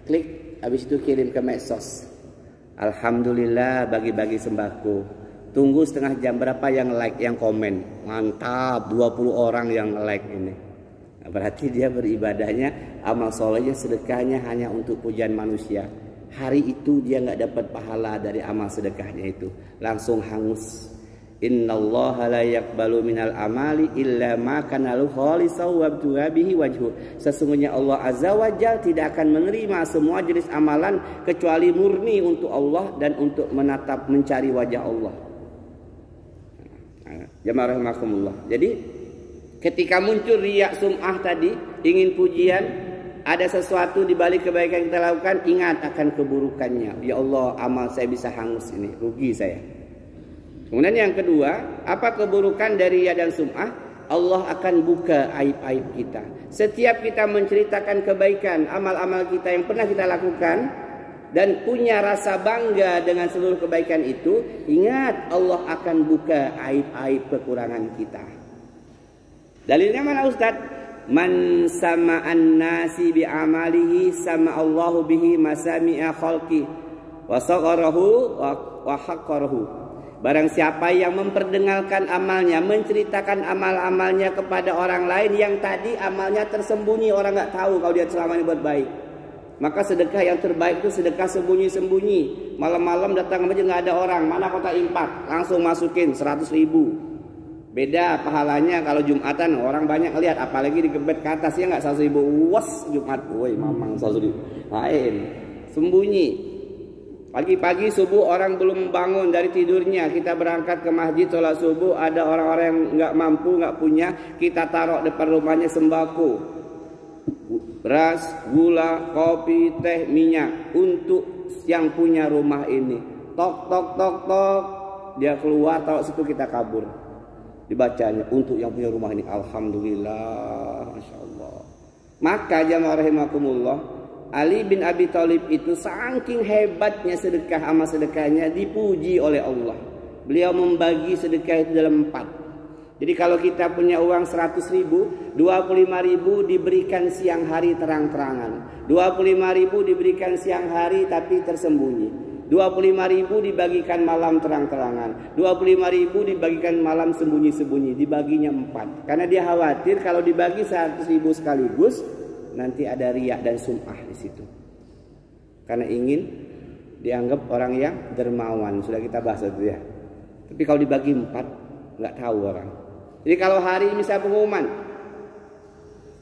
Klik, habis itu kirim ke medsos. Alhamdulillah bagi-bagi sembako. Tunggu setengah jam, berapa yang like, yang komen. Mantap, 20 orang yang like ini. Nah, berarti dia beribadahnya, amal solehnya, sedekahnya hanya untuk pujian manusia. Hari itu dia nggak dapat pahala dari amal sedekahnya itu, langsung hangus. Innallaha la yaqbalu minal amali illa ma kana lahu khalisan wa bihi wajhu. Sesungguhnya Allah Azza wa Jalla tidak akan menerima semua jenis amalan kecuali murni untuk Allah dan untuk menatap mencari wajah Allah. Jamaah rahimakumullah. Jadi ketika muncul riya sum'ah tadi, ingin pujian, ada sesuatu di balik kebaikan yang kita lakukan, ingat akan keburukannya. Ya Allah, amal saya bisa hangus ini, rugi saya. Kemudian yang kedua, apa keburukan dari riya dan sum'ah? Allah akan buka aib-aib kita. Setiap kita menceritakan kebaikan, amal-amal kita yang pernah kita lakukan, dan punya rasa bangga dengan seluruh kebaikan itu, ingat Allah akan buka aib-aib kekurangan kita. Dalilnya mana Ustaz? Man sama'an nasi bi'amalihi sama'allahu bihi masami'a khalqi wa sagharahu wa haqqarahu. Barang siapa yang memperdengarkan amalnya, menceritakan amal-amalnya kepada orang lain yang tadi amalnya tersembunyi, orang nggak tahu kalau dia selama ini buat baik, maka sedekah yang terbaik itu sedekah sembunyi-sembunyi. Malam-malam datang ke masjid nggak ada orang, mana kotak infak, langsung masukin 100.000. Beda pahalanya kalau Jumatan orang banyak lihat, apalagi digebet ke atas ya nggak 100.000. Was Jumat, woi mamang 100.000. Lain, sembunyi. Pagi-pagi subuh orang belum bangun dari tidurnya, kita berangkat ke masjid sholat subuh, ada orang-orang yang nggak mampu, nggak punya, kita taruh depan rumahnya sembako, beras, gula, kopi, teh, minyak untuk yang punya rumah ini. Tok tok tok tok, dia keluar taruh situ, kita kabur. Dibacanya untuk yang punya rumah ini, alhamdulillah, masya Allah. Maka jamaah rahimakumullah, Ali bin Abi Thalib itu saking hebatnya sedekah, amal sedekahnya dipuji oleh Allah. Beliau membagi sedekah itu dalam 4. Jadi kalau kita punya uang 100.000, 25.000 diberikan siang hari terang-terangan, 25.000 diberikan siang hari tapi tersembunyi, 25.000 dibagikan malam terang-terangan, 25.000 dibagikan malam sembunyi-sembunyi, dibaginya 4. Karena dia khawatir kalau dibagi 100.000 sekaligus nanti ada riya dan sum'ah di situ. Karena ingin dianggap orang yang dermawan, sudah kita bahas itu ya. Tapi kalau dibagi 4 nggak tahu orang. Jadi kalau hari misal pengumuman,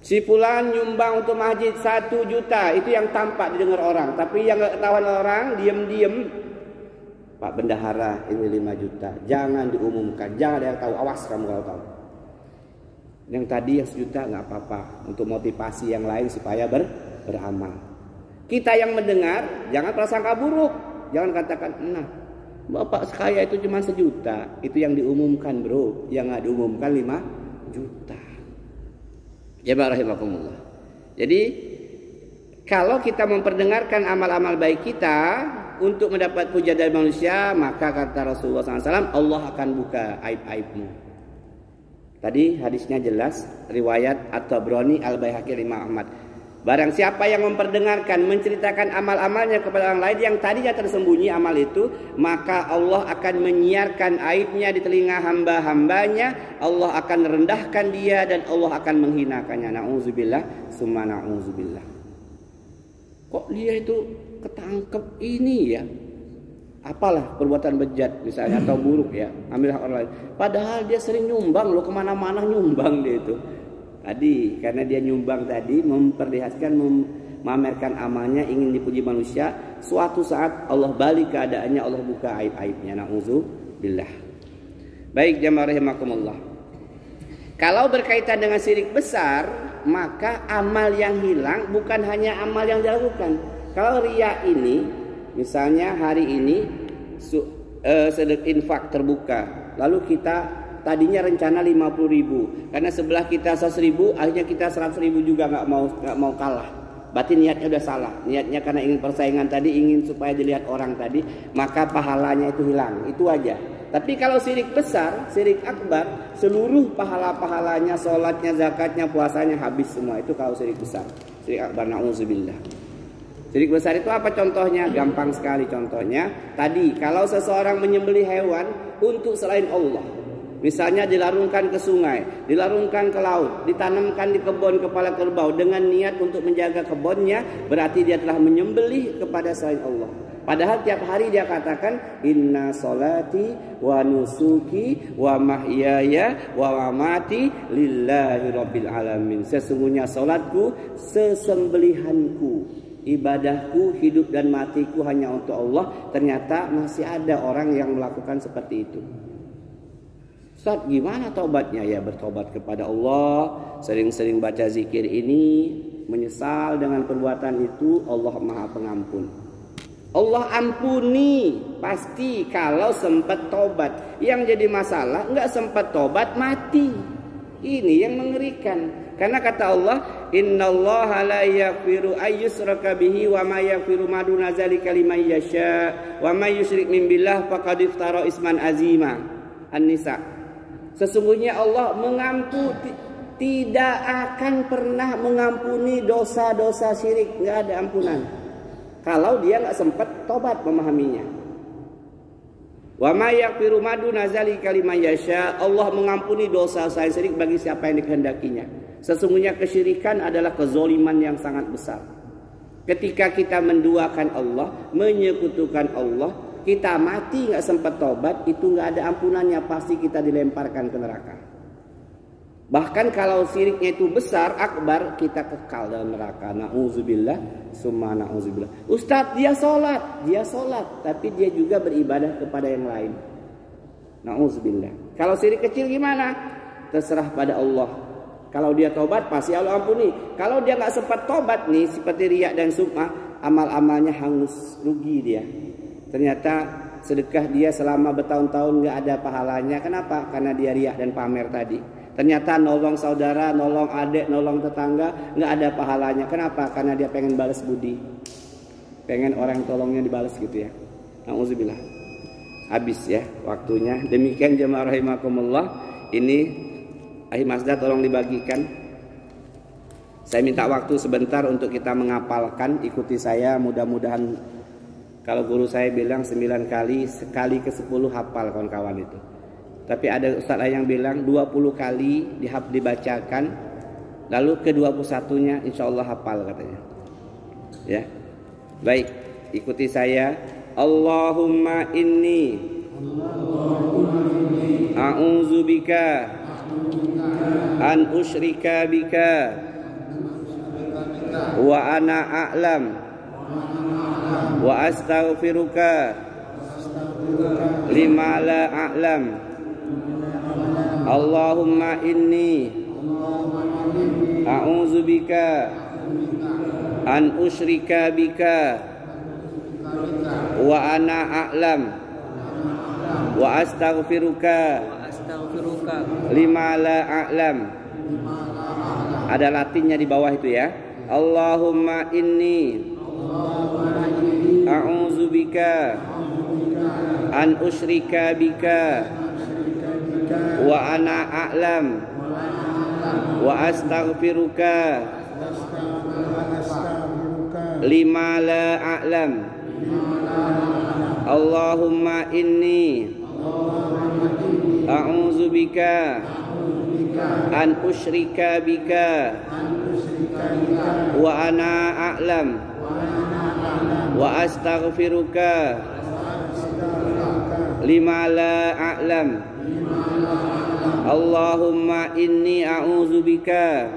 si fulan nyumbang untuk masjid 1 juta, itu yang tampak didengar orang. Tapi yang nggak ketahuan orang, diam-diam, Pak Bendahara ini 5 juta, jangan diumumkan, jangan ada yang tahu, awas kamu kalau tahu. Yang tadi yang 1 juta nggak apa-apa, untuk motivasi yang lain supaya beramal. Kita yang mendengar jangan prasangka buruk, jangan katakan, nah Bapak sekaya itu cuma 1 juta, itu yang diumumkan bro, yang nggak diumumkan 5 juta. Ya barakallahu. Jadi kalau kita memperdengarkan amal-amal baik kita untuk mendapat puja dari manusia, maka kata Rasulullah SAW, Allah akan buka aib-aibmu. Tadi hadisnya jelas, riwayat At-Tabrani, Al-Baihaqi, Imam Ahmad. Barang siapa yang memperdengarkan, menceritakan amal-amalnya kepada orang lain yang tadinya tersembunyi amal itu, maka Allah akan menyiarkan aibnya di telinga hamba-hambanya. Allah akan rendahkan dia dan Allah akan menghinakannya. Na'udzubillah, summa na'udzubillah. Kok dia itu ketangkep ini ya? Apalah perbuatan bejat misalnya atau buruk ya, ambil hak orang lain. Padahal dia sering nyumbang loh, kemana-mana nyumbang dia itu. Tadi karena dia nyumbang tadi, memperlihatkan, memamerkan amalnya, ingin dipuji manusia. Suatu saat Allah balik keadaannya, Allah buka aib-aibnya. Na'udzubillah. Baik jamaah rahimakumullah. Kalau berkaitan dengan syirik besar, maka amal yang hilang bukan hanya amal yang dilakukan. Kalau riya ini, misalnya hari ini sedekah infak terbuka, lalu kita tadinya rencana 50.000, karena sebelah kita 100.000, akhirnya kita 100.000 juga nggak mau kalah. Berarti niatnya udah salah. Niatnya karena ingin persaingan tadi, ingin supaya dilihat orang tadi, maka pahalanya itu hilang. Itu aja. Tapi kalau syirik besar, syirik akbar, seluruh pahala-pahalanya, sholatnya, zakatnya, puasanya habis semua. Itu kalau syirik besar. Syirik akbar, na'udzubillah. Syirik besar itu apa contohnya? Gampang sekali contohnya. Tadi kalau seseorang menyembelih hewan untuk selain Allah, misalnya dilarungkan ke sungai, dilarungkan ke laut, ditanamkan di kebun kepala kerbau dengan niat untuk menjaga kebunnya, berarti dia telah menyembelih kepada selain Allah. Padahal tiap hari dia katakan, inna solati wa nusuki wa mahyaya wa mamati lillahi rabbil alamin. Sesungguhnya solatku, sesembelihanku, ibadahku, hidup dan matiku hanya untuk Allah. Ternyata masih ada orang yang melakukan seperti itu. Ustaz, gimana taubatnya? Ya bertobat kepada Allah, sering-sering baca zikir ini, menyesal dengan perbuatan itu, Allah Maha Pengampun. Allah ampuni pasti kalau sempat tobat. Yang jadi masalah nggak sempat tobat mati. Ini yang mengerikan. Karena kata Allah, innallaha la yaghfiru ayyushraka bihi wa ma yaghfiru ma duna dzalika liman yasha wa may yusyrik billah faqad iftara isman azima. An-Nisa. Sesungguhnya Allah mengampuni, tidak akan pernah mengampuni dosa-dosa syirik, nggak ada ampunan. Kalau dia nggak sempat tobat memahaminya. Wa may yaghfiru ma duna dzalika liman yasha. Allah mengampuni dosa syirik bagi siapa yang dikehendakinya. Sesungguhnya kesyirikan adalah kezoliman yang sangat besar. Ketika kita menduakan Allah, menyekutukan Allah, kita mati nggak sempat tobat, itu nggak ada ampunannya, pasti kita dilemparkan ke neraka. Bahkan kalau syiriknya itu besar, akbar, kita kekal dalam neraka. Na'udzubillah, summa na'udzubillah. Ustadz, dia sholat, tapi dia juga beribadah kepada yang lain. Na'udzubillah. Kalau syirik kecil gimana? Terserah pada Allah. Kalau dia tobat, pasti Allah ampuni. Kalau dia nggak sempat tobat nih, seperti riya dan sum'ah, amal-amalnya hangus, rugi dia. Ternyata sedekah dia selama bertahun-tahun nggak ada pahalanya. Kenapa? Karena dia riya dan pamer tadi. Ternyata nolong saudara, nolong adik, nolong tetangga nggak ada pahalanya. Kenapa? Karena dia pengen balas budi, pengen orang tolongnya dibalas gitu ya. Nauzubillah. Habis ya waktunya. Demikian jemaah rahimakumullah. Ini Ahi Mazda tolong dibagikan. Saya minta waktu sebentar untuk kita menghafalkan. Ikuti saya, mudah-mudahan kalau guru saya bilang 9 kali, sekali ke 10 hafal kawan-kawan itu. Tapi ada ustaz yang bilang 20 kali dibacakan, lalu ke-21-nya insya Allah hafal katanya. Ya, baik, ikuti saya. Allahumma inni a'udzubika an usyrika bika wa ana a'lam wa astaghfiruka lima la a'lam. Allahumma inni a'udzubika an usyrika bika wa ana a'lam wa astaghfiruka lima la a'lam. Ada latinnya di bawah itu ya. Allahumma inni a'udzubika an usyrika bika wa ana a'lam wa astaghfiruka lima la a'lam. Allahumma inni a'udzubika an usyrika bika wa ana a'lam wa astaghfiruka lima la a'lam. Allahumma inni a'udzubika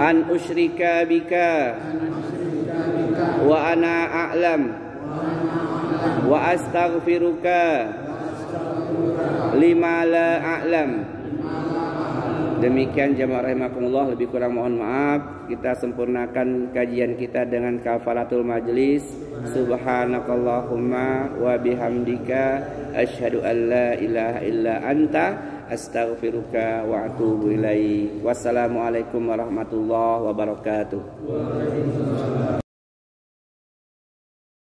an usyrika bika wa ana a'lam wa astaghfiruka lima la a'lam. Demikian jamaah rahimakumullah, lebih kurang mohon maaf. Kita sempurnakan kajian kita dengan kafaratul majlis. Subhanakallahumma wa bihamdika asyhadu an la ilaha illa anta astaghfiruka wa atubu ilaik. Wassalamualaikum warahmatullahi wabarakatuh.